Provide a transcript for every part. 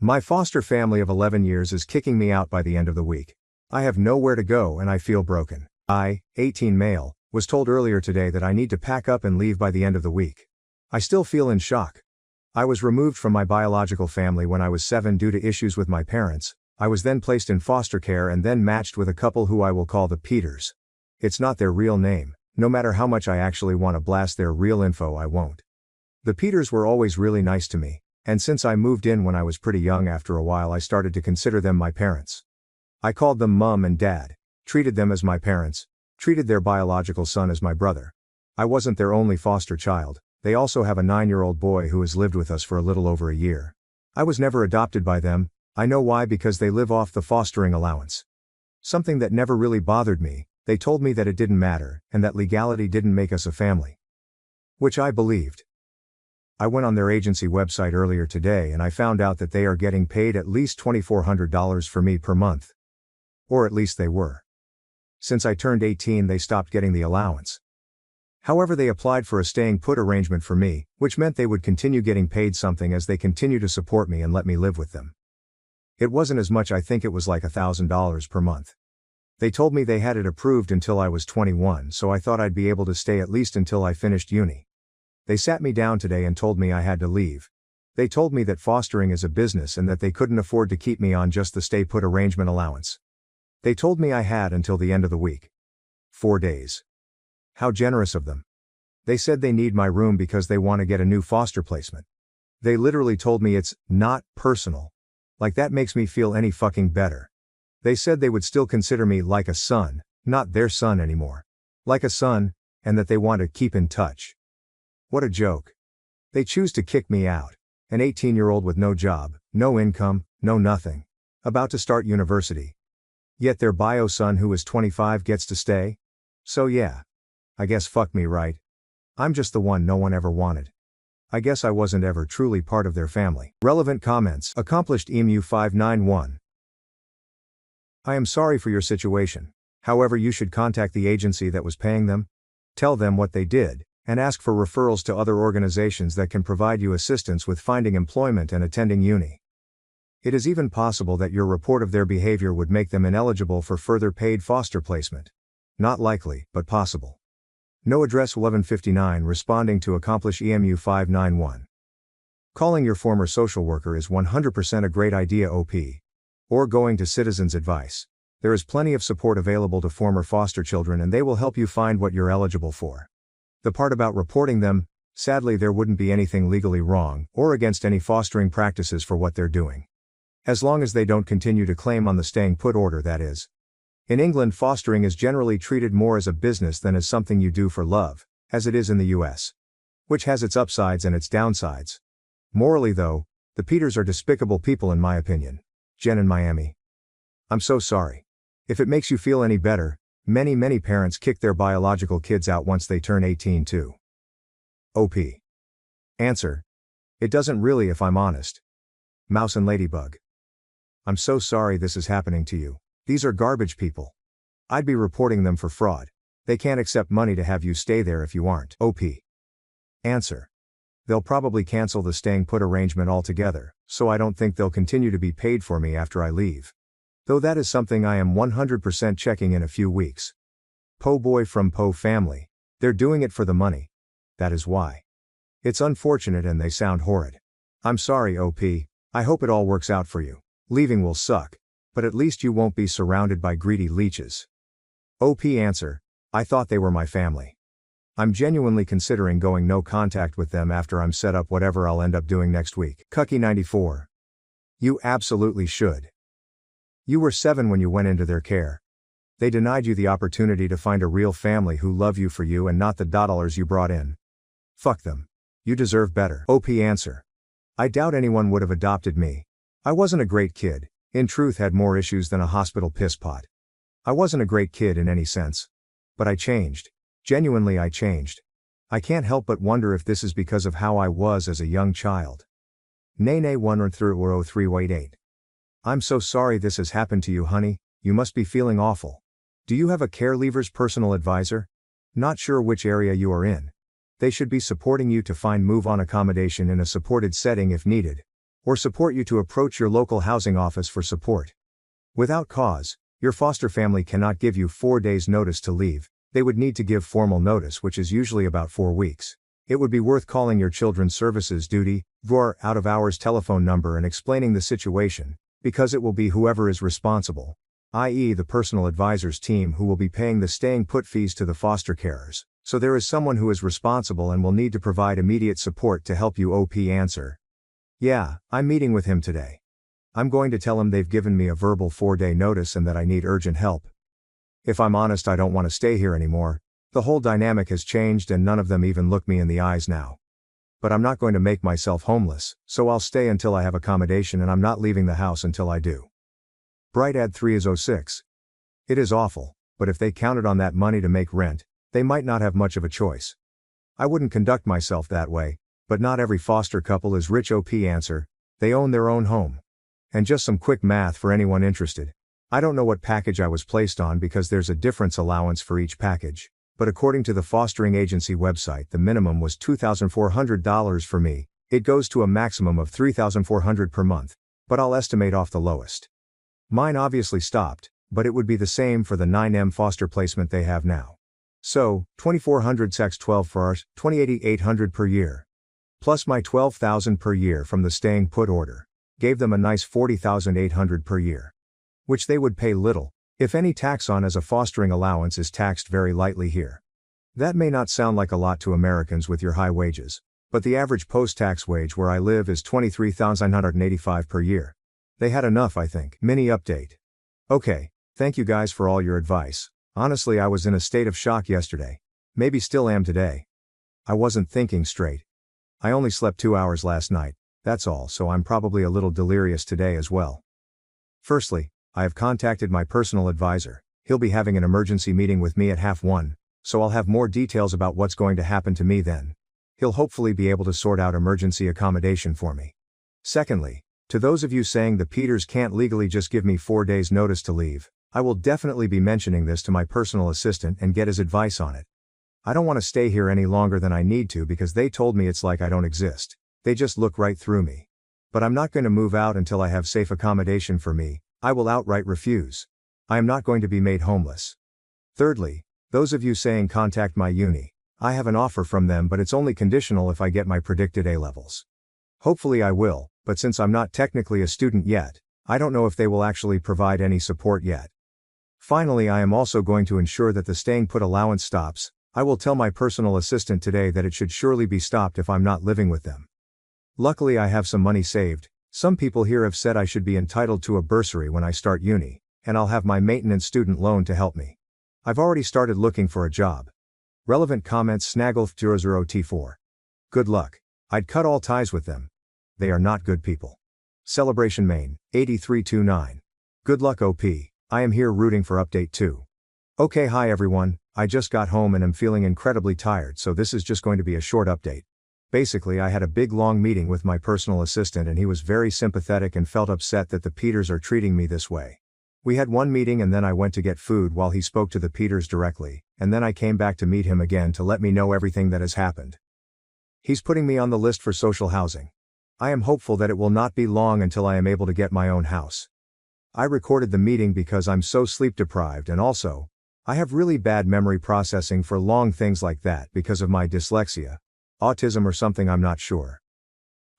My foster family of 11 years is kicking me out by the end of the week. I have nowhere to go and I feel broken. I, 18 male, was told earlier today that I need to pack up and leave by the end of the week. I still feel in shock. I was removed from my biological family when I was 7 due to issues with my parents. I was then placed in foster care and then matched with a couple who I will call the Peters. It's not their real name. No matter how much I actually want to blast their real info, I won't. The Peters were always really nice to me, and since I moved in when I was pretty young, after a while I started to consider them my parents. I called them Mom and Dad, treated them as my parents, treated their biological son as my brother. I wasn't their only foster child. They also have a 9-year-old boy who has lived with us for a little over a year. I was never adopted by them. I know why, because they live off the fostering allowance. Something that never really bothered me. They told me that it didn't matter, and that legality didn't make us a family. Which I believed. I went on their agency website earlier today and I found out that they are getting paid at least $2,400 for me per month. Or at least they were. Since I turned 18 they stopped getting the allowance. However, they applied for a staying put arrangement for me, which meant they would continue getting paid something as they continue to support me and let me live with them. It wasn't as much, I think it was like $1,000 per month. They told me they had it approved until I was 21, so I thought I'd be able to stay at least until I finished uni. They sat me down today and told me I had to leave. They told me that fostering is a business and that they couldn't afford to keep me on just the stay put arrangement allowance. They told me I had until the end of the week. 4 days. How generous of them. They said they need my room because they want to get a new foster placement. They literally told me it's not personal. Like that makes me feel any fucking better. They said they would still consider me like a son, not their son anymore. Like a son, and that they want to keep in touch. What a joke. They choose to kick me out. An 18-year-old with no job, no income, no nothing. About to start university. Yet their bio son who is 25 gets to stay? So yeah. I guess fuck me, right? I'm just the one no one ever wanted. I guess I wasn't ever truly part of their family. Relevant comments. Accomplished EMU 591. I am sorry for your situation. However, you should contact the agency that was paying them, tell them what they did, and ask for referrals to other organizations that can provide you assistance with finding employment and attending uni. It is even possible that your report of their behavior would make them ineligible for further paid foster placement. Not likely, but possible. No address 1159 responding to Accomplish EMU 591. Calling your former social worker is 100% a great idea, OP. Or going to Citizens Advice. There is plenty of support available to former foster children and they will help you find what you're eligible for. The part about reporting them, sadly there wouldn't be anything legally wrong or against any fostering practices for what they're doing. As long as they don't continue to claim on the staying put order, that is. In England, fostering is generally treated more as a business than as something you do for love, as it is in the US. Which has its upsides and its downsides. Morally though, the Peters are despicable people in my opinion. Jen in Miami. I'm so sorry. If it makes you feel any better, many parents kick their biological kids out once they turn 18 too. OP. Answer. It doesn't really, if I'm honest. Mouse and Ladybug. I'm so sorry this is happening to you. These are garbage people. I'd be reporting them for fraud. They can't accept money to have you stay there if you aren't. OP. Answer. They'll probably cancel the staying put arrangement altogether, so I don't think they'll continue to be paid for me after I leave. Though that is something I am 100% checking in a few weeks. Po boy from Po family. They're doing it for the money. That is why. It's unfortunate and they sound horrid. I'm sorry, OP. I hope it all works out for you. Leaving will suck, but at least you won't be surrounded by greedy leeches. OP. Answer. I thought they were my family. I'm genuinely considering going no contact with them after I'm set up whatever I'll end up doing next week. Cucky 94. You absolutely should. You were 7 when you went into their care. They denied you the opportunity to find a real family who love you for you and not the dollars you brought in. Fuck them. You deserve better. OP. Answer. I doubt anyone would have adopted me. I wasn't a great kid, in truth had more issues than a hospital piss pot. I wasn't a great kid in any sense. But I changed. Genuinely I changed. I can't help but wonder if this is because of how I was as a young child. Nene 1 through 0388. I'm so sorry this has happened to you, honey. You must be feeling awful. Do you have a care leaver's personal advisor? Not sure which area you are in. They should be supporting you to find move-on accommodation in a supported setting if needed. or support you to approach your local housing office for support. Without cause, your foster family cannot give you 4 days notice to leave. They would need to give formal notice, which is usually about 4 weeks. It would be worth calling your Children's Services Duty, VOR, out-of-hours telephone number and explaining the situation, because it will be whoever is responsible, i.e. the personal advisors team, who will be paying the staying put fees to the foster carers. So there is someone who is responsible and will need to provide immediate support to help you. Answer. Yeah, I'm meeting with him today. I'm going to tell him they've given me a verbal 4-day notice and that I need urgent help. If I'm honest, I don't want to stay here anymore. The whole dynamic has changed and none of them even look me in the eyes now. But I'm not going to make myself homeless, so I'll stay until I have accommodation, and I'm not leaving the house until I do. Bright ad 3 is 06. It is awful, but if they counted on that money to make rent, they might not have much of a choice. I wouldn't conduct myself that way, but not every foster couple is rich. Answer. They own their own home. And just some quick math for anyone interested. I don't know what package I was placed on because there's a difference allowance for each package, but according to the fostering agency website, the minimum was $2,400 for me. It goes to a maximum of $3,400 per month, but I'll estimate off the lowest. Mine obviously stopped, but it would be the same for the 9M foster placement they have now. So, $2,400 x 12 for ours, $28,800 per year. Plus my $12,000 per year from the staying put order. Gave them a nice $40,800 per year. Which they would pay little, if any, tax on, as a fostering allowance is taxed very lightly here. That may not sound like a lot to Americans with your high wages, but the average post-tax wage where I live is $23,985 per year. They had enough, I think. Mini update. Okay, thank you guys for all your advice. Honestly, I was in a state of shock yesterday. Maybe still am today. I wasn't thinking straight. I only slept 2 hours last night, that's all, so I'm probably a little delirious today as well. Firstly, I have contacted my personal advisor. He'll be having an emergency meeting with me at 12:30, so I'll have more details about what's going to happen to me then. He'll hopefully be able to sort out emergency accommodation for me. Secondly, to those of you saying the Peters can't legally just give me 4 days notice to leave, I will definitely be mentioning this to my personal assistant and get his advice on it. I don't want to stay here any longer than I need to because they told me it's like I don't exist. They just look right through me. But I'm not going to move out until I have safe accommodation for me. I will outright refuse. I am not going to be made homeless. Thirdly, those of you saying contact my uni, I have an offer from them, but it's only conditional if I get my predicted A levels. Hopefully I will, but since I'm not technically a student yet, I don't know if they will actually provide any support yet. Finally, I am also going to ensure that the staying put allowance stops. I will tell my personal assistant today that it should surely be stopped if I'm not living with them. Luckily, I have some money saved. Some people here have said I should be entitled to a bursary when I start uni, and I'll have my maintenance student loan to help me. I've already started looking for a job. Relevant comments Snaggle00T4. Good luck. I'd cut all ties with them. They are not good people. Celebration Maine, 8329. Good luck OP. I am here rooting for update 2. Okay, hi everyone, I just got home and am feeling incredibly tired, so this is just going to be a short update. Basically, I had a big long meeting with my personal assistant and he was very sympathetic and felt upset that the Peters are treating me this way. We had one meeting and then I went to get food while he spoke to the Peters directly, and then I came back to meet him again to let me know everything that has happened. He's putting me on the list for social housing. I am hopeful that it will not be long until I am able to get my own house. I recorded the meeting because I'm so sleep deprived, and also, I have really bad memory processing for long things like that because of my dyslexia, autism or something, I'm not sure.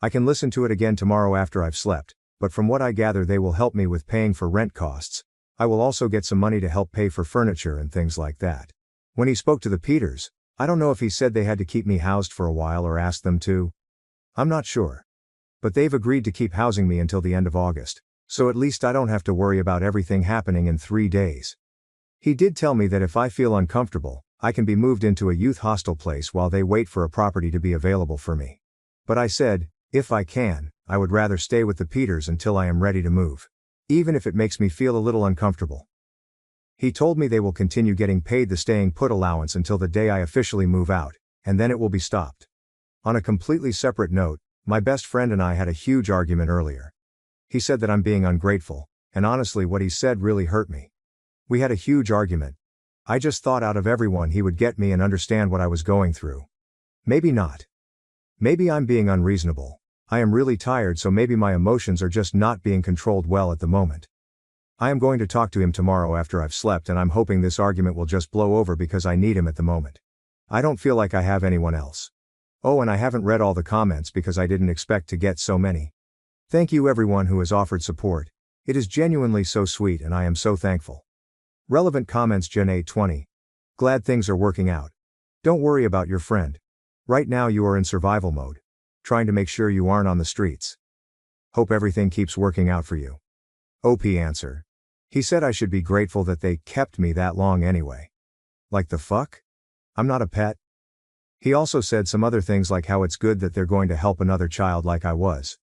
I can listen to it again tomorrow after I've slept, but from what I gather they will help me with paying for rent costs. I will also get some money to help pay for furniture and things like that. When he spoke to the Peters, I don't know if he said they had to keep me housed for a while or asked them to. I'm not sure. But they've agreed to keep housing me until the end of August, so at least I don't have to worry about everything happening in 3 days. He did tell me that if I feel uncomfortable, I can be moved into a youth hostel place while they wait for a property to be available for me. But I said, if I can, I would rather stay with the Peters until I am ready to move. Even if it makes me feel a little uncomfortable. He told me they will continue getting paid the staying put allowance until the day I officially move out, and then it will be stopped. On a completely separate note, my best friend and I had a huge argument earlier. He said that I'm being ungrateful, and honestly what he said really hurt me. We had a huge argument. I just thought out of everyone he would get me and understand what I was going through. Maybe not. Maybe I'm being unreasonable. I am really tired, so maybe my emotions are just not being controlled well at the moment. I am going to talk to him tomorrow after I've slept, and I'm hoping this argument will just blow over because I need him at the moment. I don't feel like I have anyone else. Oh, and I haven't read all the comments because I didn't expect to get so many. Thank you everyone who has offered support. It is genuinely so sweet and I am so thankful. Relevant comments. Gen 820. Glad things are working out. Don't worry about your friend. Right now you are in survival mode. Trying to make sure you aren't on the streets. Hope everything keeps working out for you. OP answer. He said I should be grateful that they kept me that long anyway. Like the fuck? I'm not a pet. He also said some other things like how it's good that they're going to help another child like I was.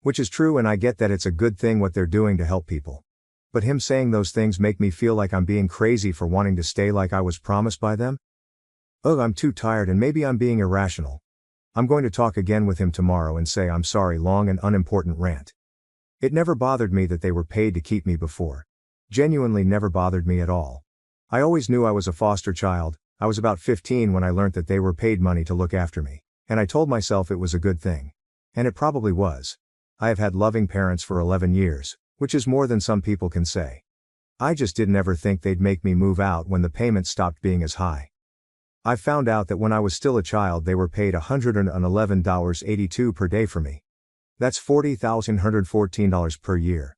Which is true, and I get that it's a good thing what they're doing to help people. But him saying those things make me feel like I'm being crazy for wanting to stay like I was promised by them. Ugh, I'm too tired and maybe I'm being irrational. I'm going to talk again with him tomorrow and say I'm sorry. Long and unimportant rant. It never bothered me that they were paid to keep me before. Genuinely never bothered me at all. I always knew I was a foster child. I was about 15 when I learnt that they were paid money to look after me, and I told myself it was a good thing. And it probably was. I have had loving parents for 11 years, which is more than some people can say. I just didn't ever think they'd make me move out when the payment stopped being as high. I found out that when I was still a child they were paid $111.82 per day for me. That's $40,114 per year.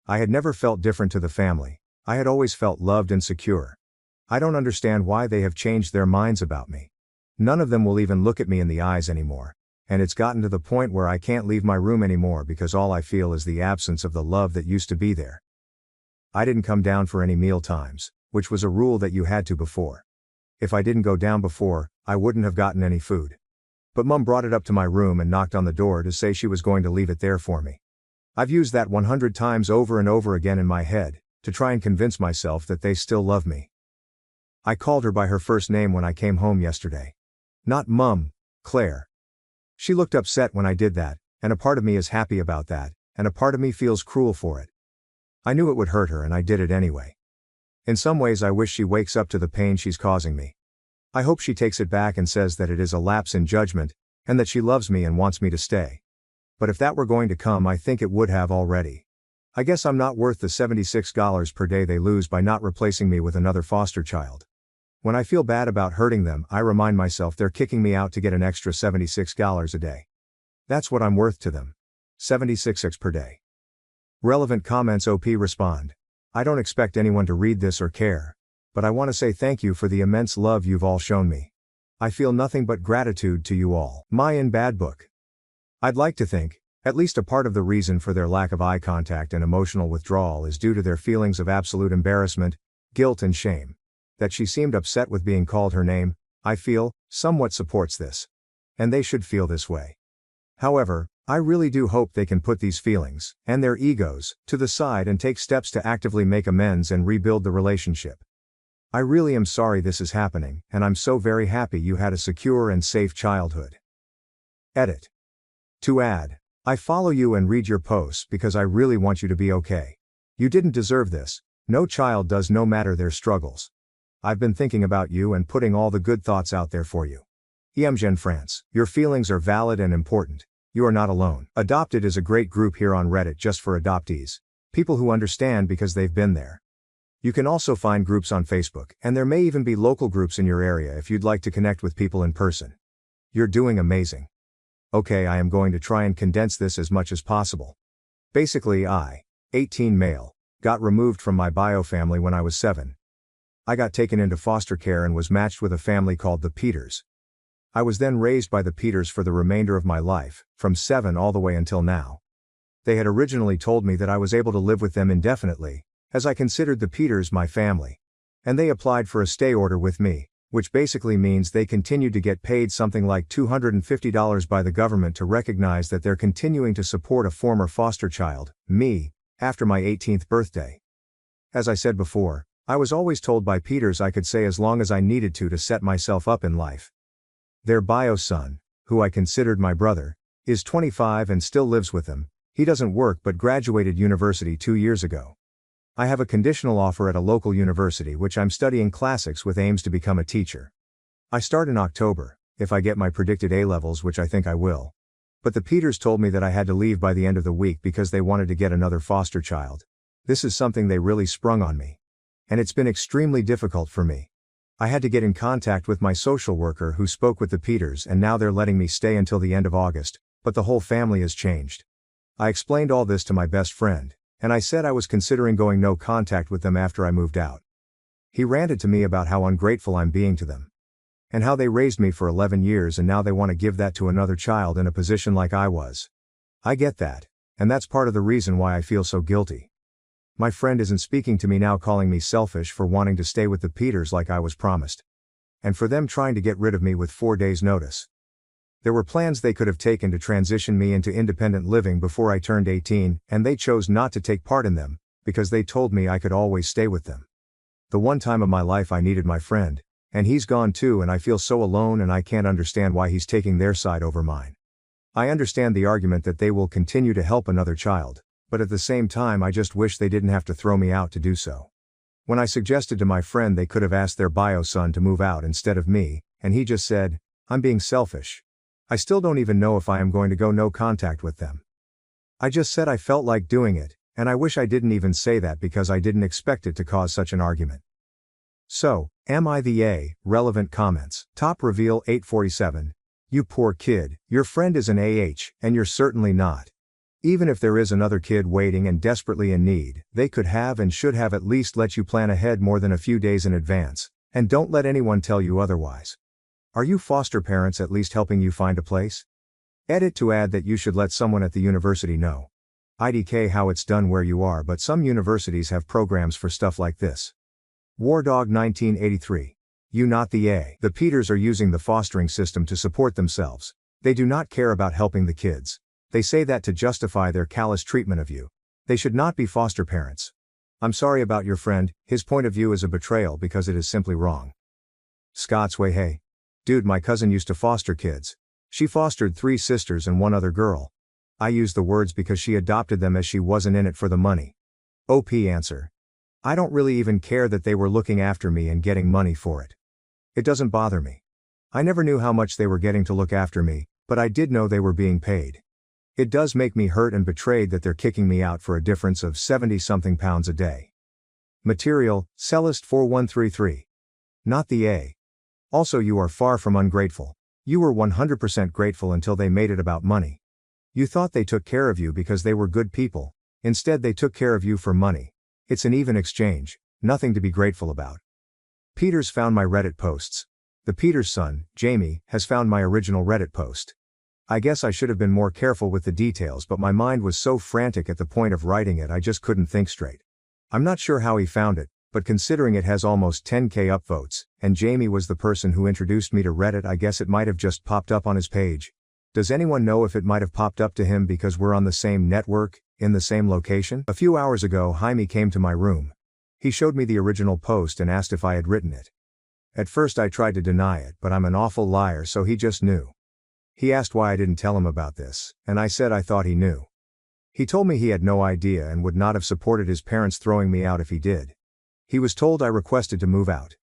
I had never felt different to the family. I had always felt loved and secure. I don't understand why they have changed their minds about me. None of them will even look at me in the eyes anymore, and it's gotten to the point where I can't leave my room anymore because all I feel is the absence of the love that used to be there. I didn't come down for any meal times, which was a rule that you had to before. If I didn't go down before, I wouldn't have gotten any food. But Mum brought it up to my room and knocked on the door to say she was going to leave it there for me. I've used that 100 times over and over again in my head, to try and convince myself that they still love me. I called her by her first name when I came home yesterday. Not Mum, Claire. She looked upset when I did that, and a part of me is happy about that, and a part of me feels cruel for it. I knew it would hurt her and I did it anyway. In some ways I wish she wakes up to the pain she's causing me. I hope she takes it back and says that it is a lapse in judgment, and that she loves me and wants me to stay. But if that were going to come, I think it would have already. I guess I'm not worth the $76 per day they lose by not replacing me with another foster child. When I feel bad about hurting them, I remind myself they're kicking me out to get an extra $76 a day. That's what I'm worth to them. $76 per day. Relevant comments. OP respond. I don't expect anyone to read this or care, but I want to say thank you for the immense love you've all shown me. I feel nothing but gratitude to you all. My in bad book. I'd like to think, at least a part of the reason for their lack of eye contact and emotional withdrawal is due to their feelings of absolute embarrassment, guilt and shame. That she seemed upset with being called her name, I feel, somewhat supports this. And they should feel this way. However, I really do hope they can put these feelings, and their egos, to the side and take steps to actively make amends and rebuild the relationship. I really am sorry this is happening, and I'm so very happy you had a secure and safe childhood. Edit. To add, I follow you and read your posts because I really want you to be okay. You didn't deserve this. No child does, no matter their struggles. I've been thinking about you and putting all the good thoughts out there for you. Emgen France, your feelings are valid and important. You are not alone. Adopted is a great group here on Reddit just for adoptees. People who understand because they've been there. You can also find groups on Facebook, and there may even be local groups in your area if you'd like to connect with people in person. You're doing amazing. Okay, I am going to try and condense this as much as possible. Basically, I, 18 male, got removed from my bio family when I was 7. I got taken into foster care and was matched with a family called the Peters. I was then raised by the Peters for the remainder of my life, from 7 all the way until now. They had originally told me that I was able to live with them indefinitely, as I considered the Peters my family. And they applied for a stay order with me, which basically means they continued to get paid something like $250 by the government to recognize that they're continuing to support a former foster child, me, after my 18th birthday. As I said before, I was always told by Peters I could stay as long as I needed to set myself up in life. Their bio son, who I considered my brother, is 25 and still lives with them. He doesn't work but graduated university 2 years ago. I have a conditional offer at a local university which I'm studying classics with aims to become a teacher. I start in October, if I get my predicted A-levels, which I think I will. But the Peters told me that I had to leave by the end of the week because they wanted to get another foster child. This is something they really sprung on me. And it's been extremely difficult for me. I had to get in contact with my social worker who spoke with the Peters, and now they're letting me stay until the end of August, but the whole family has changed. I explained all this to my best friend, and I said I was considering going no contact with them after I moved out. He ranted to me about how ungrateful I'm being to them. And how they raised me for 11 years and now they want to give that to another child in a position like I was. I get that, and that's part of the reason why I feel so guilty. My friend isn't speaking to me now, calling me selfish for wanting to stay with the Peters like I was promised. And for them trying to get rid of me with 4 days' notice. There were plans they could have taken to transition me into independent living before I turned 18, and they chose not to take part in them, because they told me I could always stay with them. The one time of my life I needed my friend, and he's gone too, and I feel so alone, and I can't understand why he's taking their side over mine. I understand the argument that they will continue to help another child, but at the same time I just wish they didn't have to throw me out to do so. When I suggested to my friend they could have asked their bio son to move out instead of me, and he just said, "I'm being selfish." I still don't even know if I am going to go no contact with them. I just said I felt like doing it, and I wish I didn't even say that because I didn't expect it to cause such an argument. So, am I the A? Relevant comments. Top reveal 847. You poor kid, your friend is an AH, and you're certainly not. Even if there is another kid waiting and desperately in need, they could have and should have at least let you plan ahead more than a few days in advance, and don't let anyone tell you otherwise. Are you foster parents at least helping you find a place? Edit to add that you should let someone at the university know. IDK how it's done where you are, but some universities have programs for stuff like this. Wardog 1983. You not the A. The Peters are using the fostering system to support themselves. They do not care about helping the kids. They say that to justify their callous treatment of you. They should not be foster parents. I'm sorry about your friend, his point of view is a betrayal because it is simply wrong. Scott's way. Hey. Dude, my cousin used to foster kids. She fostered 3 sisters and 1 other girl. I use the words because she adopted them as she wasn't in it for the money. OP answer. I don't really even care that they were looking after me and getting money for it. It doesn't bother me. I never knew how much they were getting to look after me, but I did know they were being paid. It does make me hurt and betrayed that they're kicking me out for a difference of 70-something pounds a day. Material, Cellist 4133. Not the A. Also, you are far from ungrateful. You were 100% grateful until they made it about money. You thought they took care of you because they were good people. Instead, they took care of you for money. It's an even exchange, nothing to be grateful about. Peters found my Reddit posts. The Peters' son, Jamie, has found my original Reddit post. I guess I should have been more careful with the details, but my mind was so frantic at the point of writing it I just couldn't think straight. I'm not sure how he found it, but considering it has almost 10,000 upvotes, and Jamie was the person who introduced me to Reddit, I guess it might have just popped up on his page. Does anyone know if it might have popped up to him because we're on the same network, in the same location? A few hours ago Jaime came to my room. He showed me the original post and asked if I had written it. At first I tried to deny it, but I'm an awful liar, so he just knew. He asked why I didn't tell him about this, and I said I thought he knew. He told me he had no idea and would not have supported his parents throwing me out if he did. He was told I requested to move out.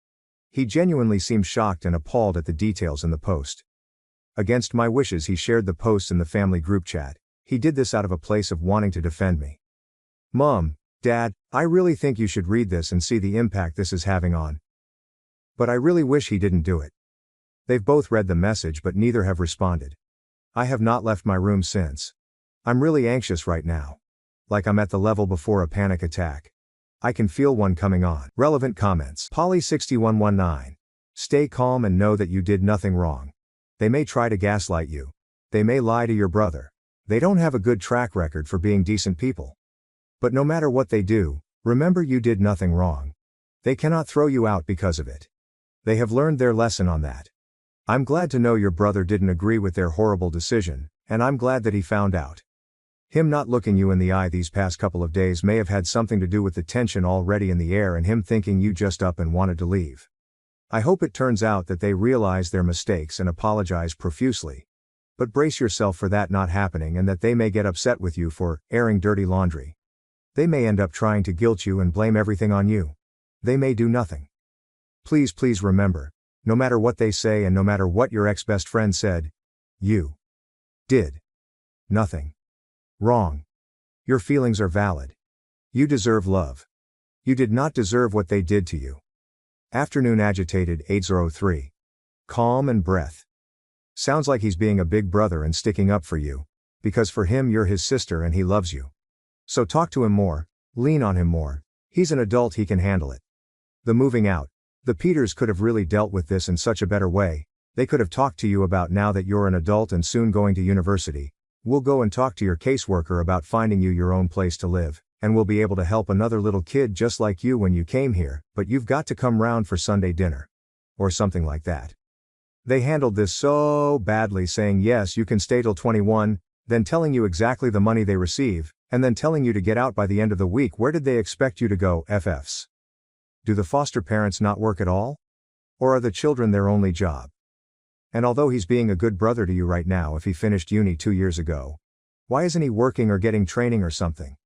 He genuinely seemed shocked and appalled at the details in the post. Against my wishes he shared the post in the family group chat. He did this out of a place of wanting to defend me. Mom, Dad, I really think you should read this and see the impact this is having on. But I really wish he didn't do it. They've both read the message but neither have responded. I have not left my room since. I'm really anxious right now. Like I'm at the level before a panic attack. I can feel one coming on. Relevant comments. Polly6119. Stay calm and know that you did nothing wrong. They may try to gaslight you. They may lie to your brother. They don't have a good track record for being decent people. But no matter what they do, remember you did nothing wrong. They cannot throw you out because of it. They have learned their lesson on that. I'm glad to know your brother didn't agree with their horrible decision, and I'm glad that he found out. Him not looking you in the eye these past couple of days may have had something to do with the tension already in the air and him thinking you just up and wanted to leave. I hope it turns out that they realize their mistakes and apologize profusely. But brace yourself for that not happening and that they may get upset with you for airing dirty laundry. They may end up trying to guilt you and blame everything on you. They may do nothing. Please remember, no matter what they say and no matter what your ex-best friend said, you did Nothing. Wrong. Your feelings are valid. You deserve love. You did not deserve what they did to you. Afternoon agitated 803. Calm and breath. Sounds like he's being a big brother and sticking up for you. Because for him you're his sister and he loves you. So talk to him more, lean on him more. He's an adult, he can handle it. The moving out. The Peters could have really dealt with this in such a better way. They could have talked to you about, now that you're an adult and soon going to university, we'll go and talk to your caseworker about finding you your own place to live, and we'll be able to help another little kid just like you when you came here, but you've got to come round for Sunday dinner. Or something like that. They handled this so badly, saying yes you can stay till 21, then telling you exactly the money they receive, and then telling you to get out by the end of the week. Where did they expect you to go, FFs? Do the foster parents not work at all? Or are the children their only job? And although he's being a good brother to you right now, if he finished uni 2 years ago, why isn't he working or getting training or something?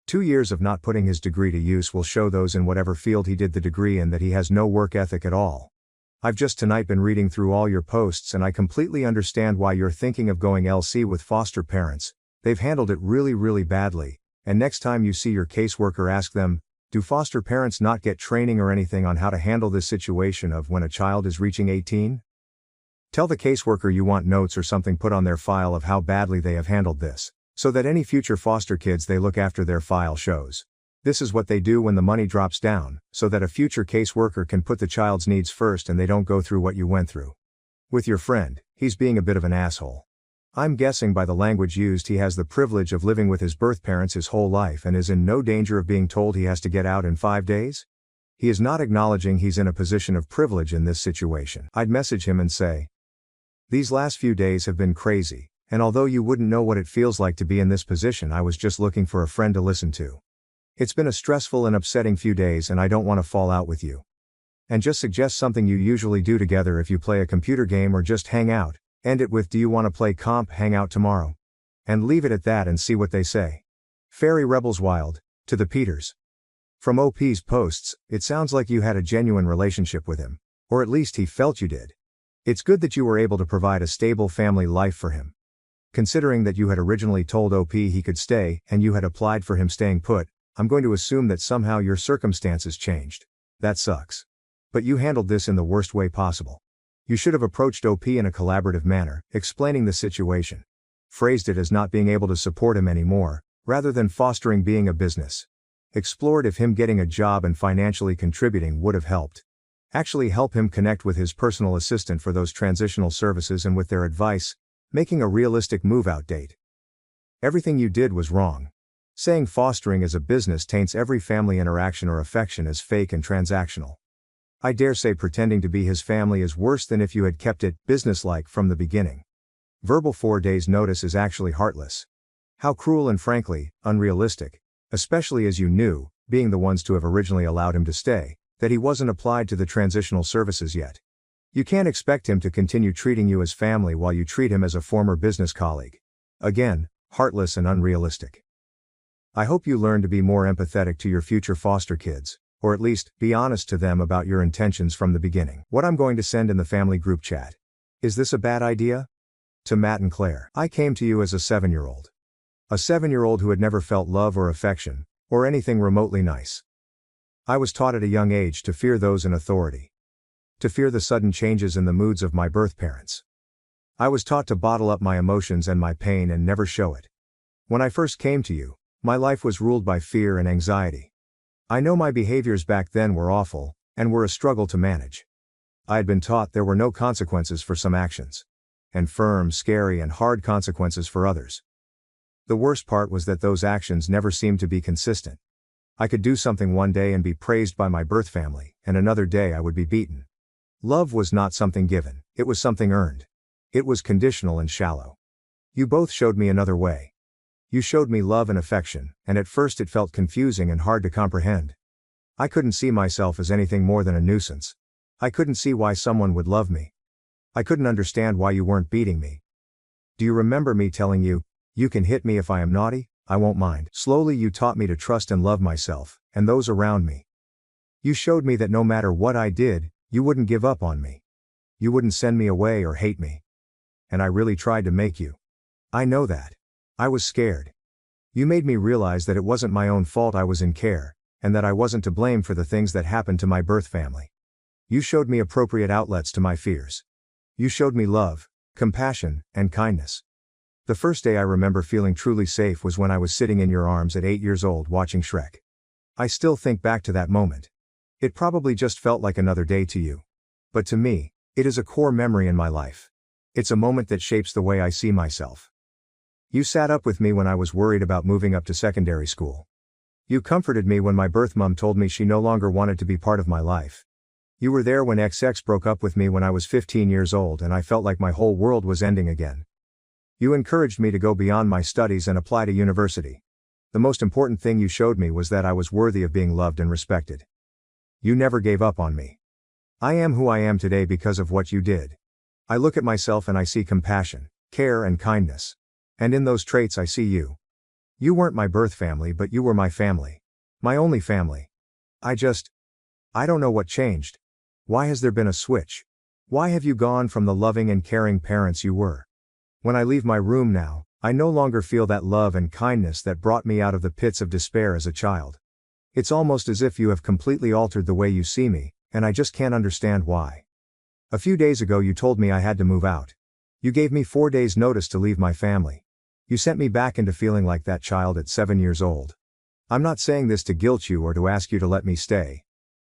2 years of not putting his degree to use will show those in whatever field he did the degree in that he has no work ethic at all. I've just tonight been reading through all your posts and I completely understand why you're thinking of going LC with foster parents. They've handled it really badly, and next time you see your caseworker, ask them, do foster parents not get training or anything on how to handle this situation of when a child is reaching 18? Tell the caseworker you want notes or something put on their file of how badly they have handled this, so that any future foster kids they look after, their file shows. This is what they do when the money drops down, so that a future caseworker can put the child's needs first and they don't go through what you went through. With your friend, he's being a bit of an asshole. I'm guessing by the language used he has the privilege of living with his birth parents his whole life and is in no danger of being told he has to get out in 5 days? He is not acknowledging he's in a position of privilege in this situation. I'd message him and say, these last few days have been crazy, and although you wouldn't know what it feels like to be in this position, I was just looking for a friend to listen to. It's been a stressful and upsetting few days and I don't want to fall out with you. And just suggest something you usually do together if you play a computer game or just hang out. End it with, do you want to play comp hang out tomorrow? And leave it at that and see what they say. Fairy Rebels Wild, to the Peters. From OP's posts, it sounds like you had a genuine relationship with him. Or at least he felt you did. It's good that you were able to provide a stable family life for him. Considering that you had originally told OP he could stay and you had applied for him staying put, I'm going to assume that somehow your circumstances changed. That sucks. But you handled this in the worst way possible. You should have approached OP in a collaborative manner, explaining the situation. Phrased it as not being able to support him anymore, rather than fostering being a business. Explored if him getting a job and financially contributing would have helped. Actually help him connect with his personal assistant for those transitional services and with their advice, making a realistic move-out date. Everything you did was wrong. Saying fostering as a business taints every family interaction or affection as fake and transactional. I dare say pretending to be his family is worse than if you had kept it businesslike from the beginning. Verbal 4 days notice is actually heartless. How cruel and frankly, unrealistic, especially as you knew, being the ones to have originally allowed him to stay, that he wasn't applied to the transitional services yet. You can't expect him to continue treating you as family while you treat him as a former business colleague. Again, heartless and unrealistic. I hope you learn to be more empathetic to your future foster kids, or at least, be honest to them about your intentions from the beginning. What I'm going to send in the family group chat. Is this a bad idea? To Matt and Claire. I came to you as a 7-year-old. A 7-year-old who had never felt love or affection, or anything remotely nice. I was taught at a young age to fear those in authority. To fear the sudden changes in the moods of my birth parents. I was taught to bottle up my emotions and my pain and never show it. When I first came to you, my life was ruled by fear and anxiety. I know my behaviors back then were awful, and were a struggle to manage. I had been taught there were no consequences for some actions. And firm, scary and hard consequences for others. The worst part was that those actions never seemed to be consistent. I could do something one day and be praised by my birth family, and another day I would be beaten. Love was not something given, it was something earned. It was conditional and shallow. You both showed me another way. You showed me love and affection, and at first it felt confusing and hard to comprehend. I couldn't see myself as anything more than a nuisance. I couldn't see why someone would love me. I couldn't understand why you weren't beating me. Do you remember me telling you, you can hit me if I am naughty, I won't mind. Slowly you taught me to trust and love myself, and those around me. You showed me that no matter what I did, you wouldn't give up on me. You wouldn't send me away or hate me. And I really tried to make you. I know that. I was scared. You made me realize that it wasn't my own fault I was in care, and that I wasn't to blame for the things that happened to my birth family. You showed me appropriate outlets to my fears. You showed me love, compassion, and kindness. The first day I remember feeling truly safe was when I was sitting in your arms at 8 years old watching Shrek. I still think back to that moment. It probably just felt like another day to you. But to me, it is a core memory in my life. It's a moment that shapes the way I see myself. You sat up with me when I was worried about moving up to secondary school. You comforted me when my birth mom told me she no longer wanted to be part of my life. You were there when XX broke up with me when I was 15 years old and I felt like my whole world was ending again. You encouraged me to go beyond my studies and apply to university. The most important thing you showed me was that I was worthy of being loved and respected. You never gave up on me. I am who I am today because of what you did. I look at myself and I see compassion, care and kindness. And in those traits I see you. You weren't my birth family, but you were my family. My only family. I don't know what changed. Why has there been a switch? Why have you gone from the loving and caring parents you were? When I leave my room now, I no longer feel that love and kindness that brought me out of the pits of despair as a child. It's almost as if you have completely altered the way you see me, and I just can't understand why. A few days ago you told me I had to move out. You gave me 4 days notice to leave my family. You sent me back into feeling like that child at 7 years old. I'm not saying this to guilt you or to ask you to let me stay.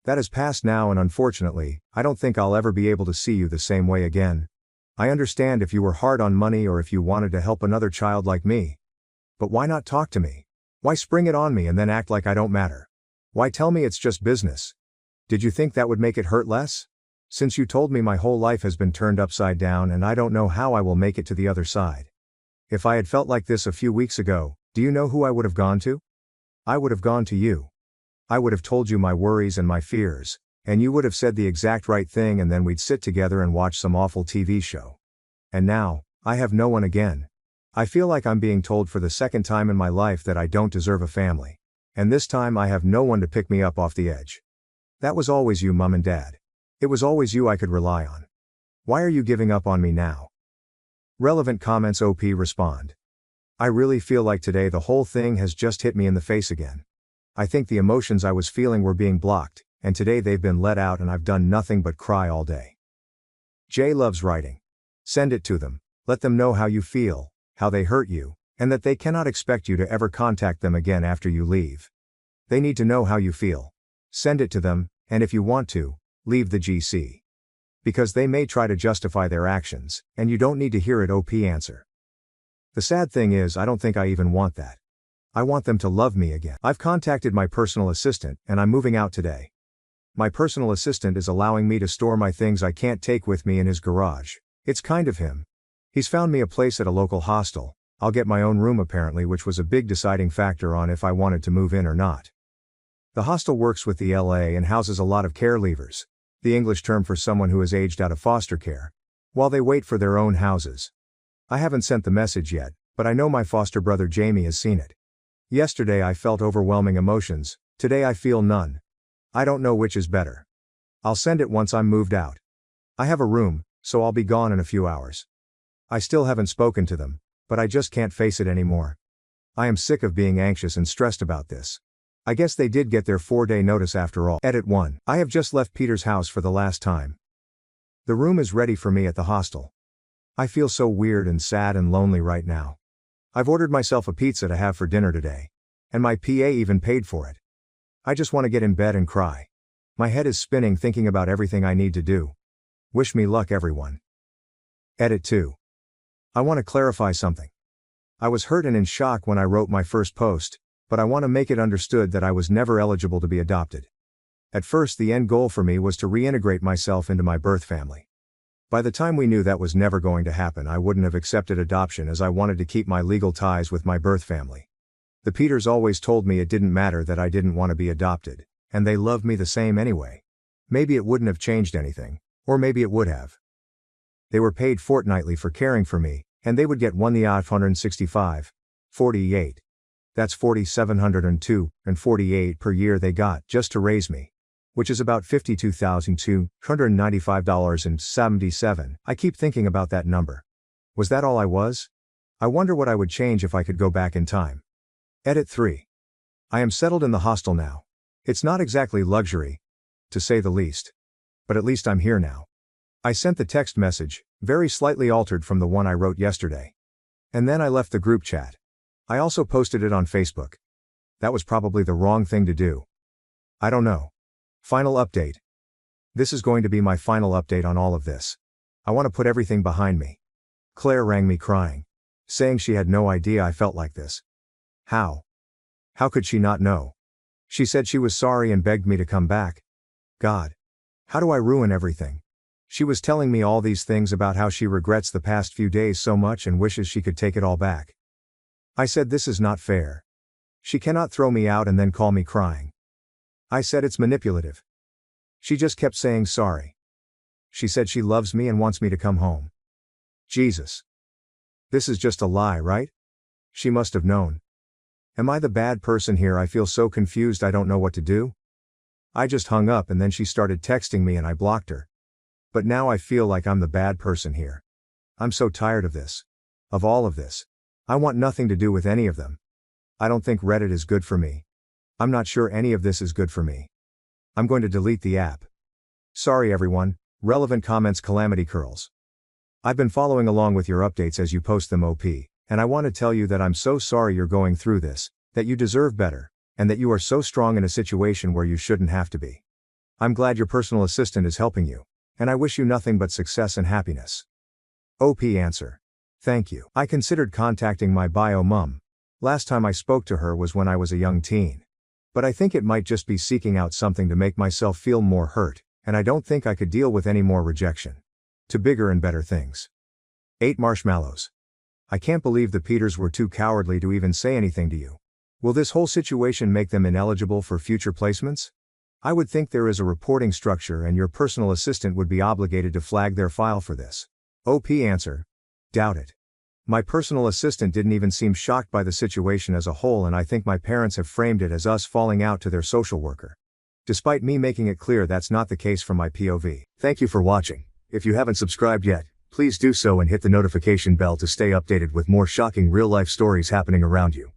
That is past now, and unfortunately, I don't think I'll ever be able to see you the same way again. I understand if you were hard on money or if you wanted to help another child like me. But why not talk to me? Why spring it on me and then act like I don't matter? Why tell me it's just business? Did you think that would make it hurt less? Since you told me my whole life has been turned upside down and I don't know how I will make it to the other side. If I had felt like this a few weeks ago, do you know who I would have gone to? I would have gone to you. I would have told you my worries and my fears, and you would have said the exact right thing, and then we'd sit together and watch some awful TV show. And now, I have no one again. I feel like I'm being told for the second time in my life that I don't deserve a family. And this time I have no one to pick me up off the edge. That was always you, Mom and Dad. It was always you I could rely on. Why are you giving up on me now? Relevant comments. OP respond. I really feel like today the whole thing has just hit me in the face again. I think the emotions I was feeling were being blocked, and today they've been let out and I've done nothing but cry all day. Jay loves writing. Send it to them. Let them know how you feel, how they hurt you, and that they cannot expect you to ever contact them again after you leave. They need to know how you feel. Send it to them, and if you want to, leave the GC. Because they may try to justify their actions, and you don't need to hear it. OP answer. The sad thing is I don't think I even want that. I want them to love me again. I've contacted my personal assistant, and I'm moving out today. My personal assistant is allowing me to store my things I can't take with me in his garage. It's kind of him. He's found me a place at a local hostel. I'll get my own room apparently, which was a big deciding factor on if I wanted to move in or not. The hostel works with the LA and houses a lot of care leavers, the English term for someone who has aged out of foster care, while they wait for their own houses. I haven't sent the message yet, but I know my foster brother Jamie has seen it. Yesterday I felt overwhelming emotions, today I feel none. I don't know which is better. I'll send it once I'm moved out. I have a room, so I'll be gone in a few hours. I still haven't spoken to them, but I just can't face it anymore. I am sick of being anxious and stressed about this. I guess they did get their 4-day notice after all. Edit 1. I have just left Peter's house for the last time. The room is ready for me at the hostel. I feel so weird and sad and lonely right now. I've ordered myself a pizza to have for dinner today. And my PA even paid for it. I just want to get in bed and cry. My head is spinning thinking about everything I need to do. Wish me luck, everyone. Edit 2. I want to clarify something. I was hurt and in shock when I wrote my first post, but I want to make it understood that I was never eligible to be adopted. At first the end goal for me was to reintegrate myself into my birth family. By the time we knew that was never going to happen, I wouldn't have accepted adoption as I wanted to keep my legal ties with my birth family. The Peters always told me it didn't matter that I didn't want to be adopted, and they loved me the same anyway. Maybe it wouldn't have changed anything, or maybe it would have. They were paid fortnightly for caring for me, and they would get $1,865.48. That's $4,702.48 per year they got just to raise me, which is about $52,295.77. I keep thinking about that number. Was that all I was? I wonder what I would change if I could go back in time. Edit 3. I am settled in the hostel now. It's not exactly luxury, to say the least. But at least I'm here now. I sent the text message, very slightly altered from the one I wrote yesterday. And then I left the group chat. I also posted it on Facebook. That was probably the wrong thing to do. I don't know. Final update. This is going to be my final update on all of this. I want to put everything behind me. Claire rang me crying, saying she had no idea I felt like this. How? How could she not know? She said she was sorry and begged me to come back. God. How do I ruin everything? She was telling me all these things about how she regrets the past few days so much and wishes she could take it all back. I said this is not fair. She cannot throw me out and then call me crying. I said it's manipulative. She just kept saying sorry. She said she loves me and wants me to come home. Jesus. This is just a lie, right? She must have known. Am I the bad person here? I feel so confused I don't know what to do. I just hung up and then she started texting me and I blocked her. But now I feel like I'm the bad person here. I'm so tired of this. Of all of this. I want nothing to do with any of them. I don't think Reddit is good for me. I'm not sure any of this is good for me. I'm going to delete the app. Sorry everyone, relevant comments Calamity Curls. I've been following along with your updates as you post them OP, and I want to tell you that I'm so sorry you're going through this, that you deserve better, and that you are so strong in a situation where you shouldn't have to be. I'm glad your personal assistant is helping you, and I wish you nothing but success and happiness. OP answer. Thank you. I considered contacting my bio mum. Last time I spoke to her was when I was a young teen. But I think it might just be seeking out something to make myself feel more hurt, and I don't think I could deal with any more rejection. To bigger and better things. 8 marshmallows. I can't believe the Peters were too cowardly to even say anything to you. Will this whole situation make them ineligible for future placements? I would think there is a reporting structure and your personal assistant would be obligated to flag their file for this. OP answer. Doubt it. My personal assistant didn't even seem shocked by the situation as a whole, and I think my parents have framed it as us falling out to their social worker. Despite me making it clear that's not the case from my POV. Thank you for watching. If you haven't subscribed yet, please do so and hit the notification bell to stay updated with more shocking real-life stories happening around you.